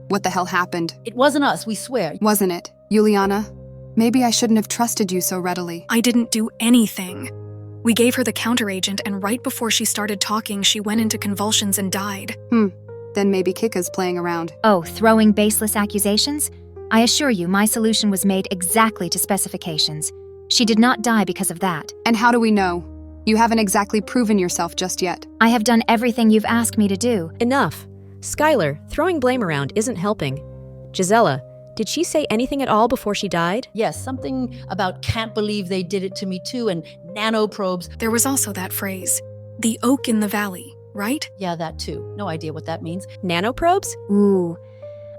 what the hell happened. It wasn't us, we swear. Wasn't it, Juliana? Maybe I shouldn't have trusted you so readily. I didn't do anything. We gave her the counteragent, and right before she started talking, she went into convulsions and died. Then maybe Kika's playing around. Oh, throwing baseless accusations? I assure you, my solution was made exactly to specifications. She did not die because of that. And how do we know? You haven't exactly proven yourself just yet. I have done everything you've asked me to do. Enough. Skylar, throwing blame around isn't helping. Gisela, did she say anything at all before she died? Yes, something about can't believe they did it to me too, and nanoprobes. There was also that phrase, the oak in the valley, right? Yeah, that too. No idea what that means. Nanoprobes? Ooh,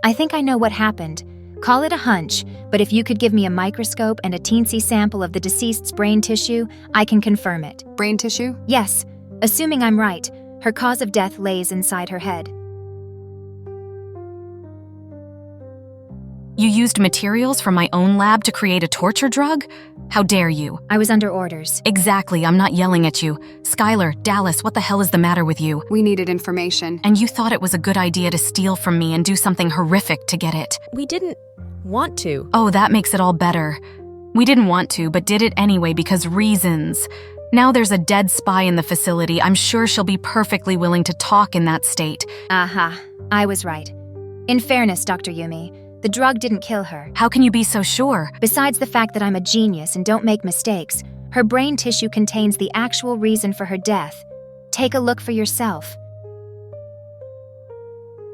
I think I know what happened. Call it a hunch, but if you could give me a microscope and a teensy sample of the deceased's brain tissue, I can confirm it. Brain tissue? Yes, assuming I'm right, her cause of death lays inside her head. You used materials from my own lab to create a torture drug? How dare you? I was under orders. Exactly, I'm not yelling at you. Skylar, Dallas, what the hell is the matter with you? We needed information. And you thought it was a good idea to steal from me and do something horrific to get it. We didn't want to. Oh, that makes it all better. We didn't want to, but did it anyway because reasons. Now there's a dead spy in the facility. I'm sure she'll be perfectly willing to talk in that state. Aha, I was right. In fairness, Dr. Yumi, the drug didn't kill her. How can you be so sure? Besides the fact that I'm a genius and don't make mistakes, her brain tissue contains the actual reason for her death. Take a look for yourself.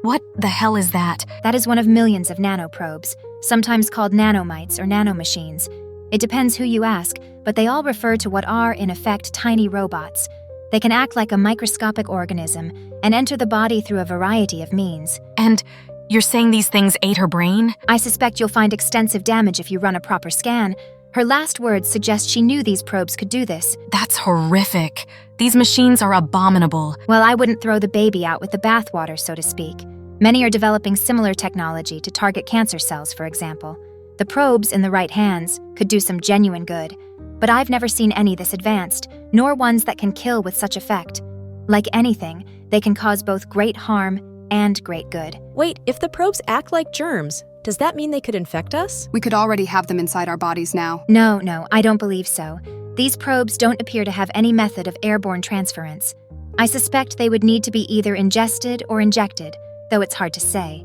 What the hell is that? That is one of millions of nanoprobes, sometimes called nanomites or nanomachines. It depends who you ask, but they all refer to what are, in effect, tiny robots. They can act like a microscopic organism and enter the body through a variety of means. And you're saying these things ate her brain? I suspect you'll find extensive damage if you run a proper scan. Her last words suggest she knew these probes could do this. That's horrific. These machines are abominable. Well, I wouldn't throw the baby out with the bathwater, so to speak. Many are developing similar technology to target cancer cells, for example. The probes, in the right hands, could do some genuine good. But I've never seen any this advanced, nor ones that can kill with such effect. Like anything, they can cause both great harm and great good. Wait, if the probes act like germs, does that mean they could infect us? We could already have them inside our bodies now. No, I don't believe so. These probes don't appear to have any method of airborne transference. I suspect they would need to be either ingested or injected, though it's hard to say.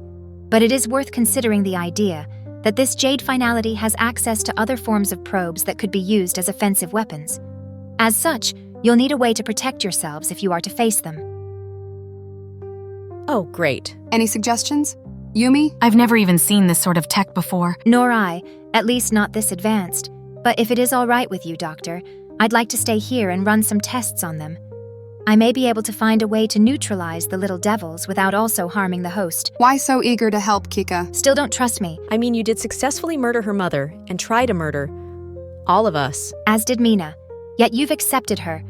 But it is worth considering the idea that this jade finality has access to other forms of probes that could be used as offensive weapons. As such, you'll need a way to protect yourselves if you are to face them. Oh, great. Any suggestions? Yumi? I've never even seen this sort of tech before. Nor I, at least not this advanced. But if it is all right with you, Doctor, I'd like to stay here and run some tests on them. I may be able to find a way to neutralize the little devils without also harming the host. Why so eager to help, Kika? Still don't trust me. I mean, you did successfully murder her mother and try to murder all of us. As did Mina. Yet you've accepted her.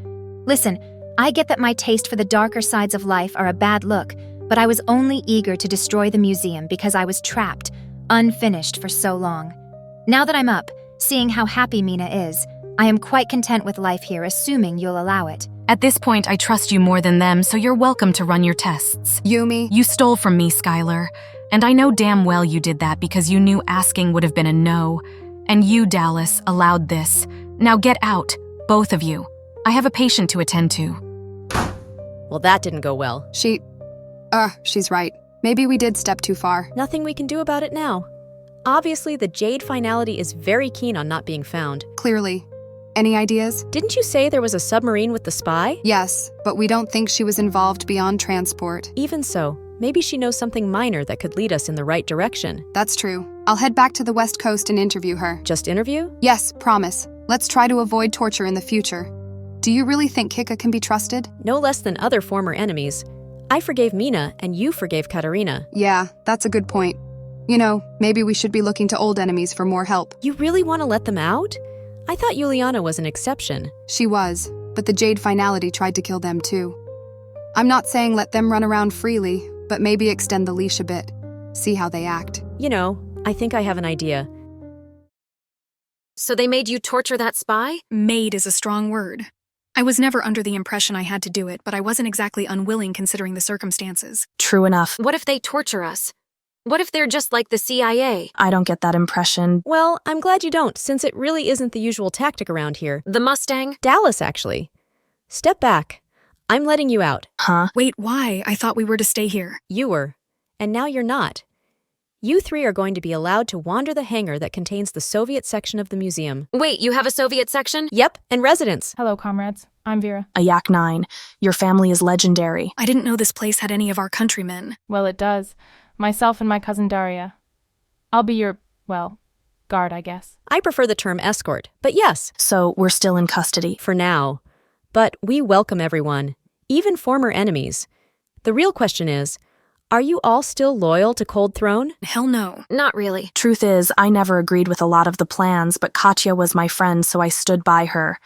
Listen, I get that my taste for the darker sides of life are a bad look, but I was only eager to destroy the museum because I was trapped, unfinished for so long. Now that I'm up, seeing how happy Mina is, I am quite content with life here, assuming you'll allow it. At this point, I trust you more than them, so you're welcome to run your tests. Yumi? You stole from me, Skylar. And I know damn well you did that because you knew asking would have been a no. And you, Dallas, allowed this. Now get out, both of you. I have a patient to attend to. Well, that didn't go well. She's right. Maybe we did step too far. Nothing we can do about it now. Obviously, the Jade Finality is very keen on not being found. Clearly. Any ideas? Didn't you say there was a submarine with the spy? Yes, but we don't think she was involved beyond transport. Even so, maybe she knows something minor that could lead us in the right direction. That's true. I'll head back to the West Coast and interview her. Just interview? Yes, promise. Let's try to avoid torture in the future. Do you really think Kika can be trusted? No less than other former enemies. I forgave Mina, and you forgave Katarina. Yeah, that's a good point. You know, maybe we should be looking to old enemies for more help. You really want to let them out? I thought Juliana was an exception. She was, but the Jade Finality tried to kill them too. I'm not saying let them run around freely, but maybe extend the leash a bit. See how they act. You know, I think I have an idea. So they made you torture that spy? Made is a strong word. I was never under the impression I had to do it, but I wasn't exactly unwilling considering the circumstances. True enough. What if they torture us? What if they're just like the CIA? I don't get that impression. Well, I'm glad you don't, since it really isn't the usual tactic around here. The Mustang? Dallas, actually. Step back. I'm letting you out. Huh? Wait, why? I thought we were to stay here. You were. And now you're not. You three are going to be allowed to wander the hangar that contains the Soviet section of the museum. Wait, you have a Soviet section? Yep, and residents. Hello, comrades. I'm Vera. A Yak 9. Your family is legendary. I didn't know this place had any of our countrymen. Well, it does. Myself and my cousin Daria. I'll be your, well, guard, I guess. I prefer the term escort, but yes, So we're still in custody. for now. But we welcome everyone, even former enemies. The real question is, are you all still loyal to Cold Throne? Hell no. Not really. Truth is, I never agreed with a lot of the plans, but Katya was my friend, so I stood by her.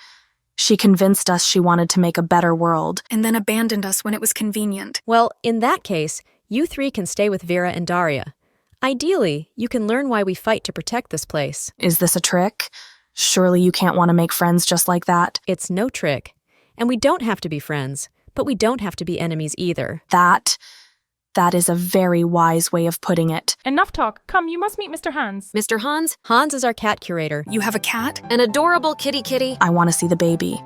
She convinced us she wanted to make a better world. And then abandoned us when it was convenient. Well, in that case, you three can stay with Vera and Daria. Ideally, you can learn why we fight to protect this place. Is this a trick? Surely you can't want to make friends just like that. It's no trick. And we don't have to be friends, but we don't have to be enemies either. That is a very wise way of putting it. Enough talk. Come, you must meet Mr. Hans. Mr. Hans? Hans is our cat curator. You have a cat? An adorable kitty. I want to see the baby.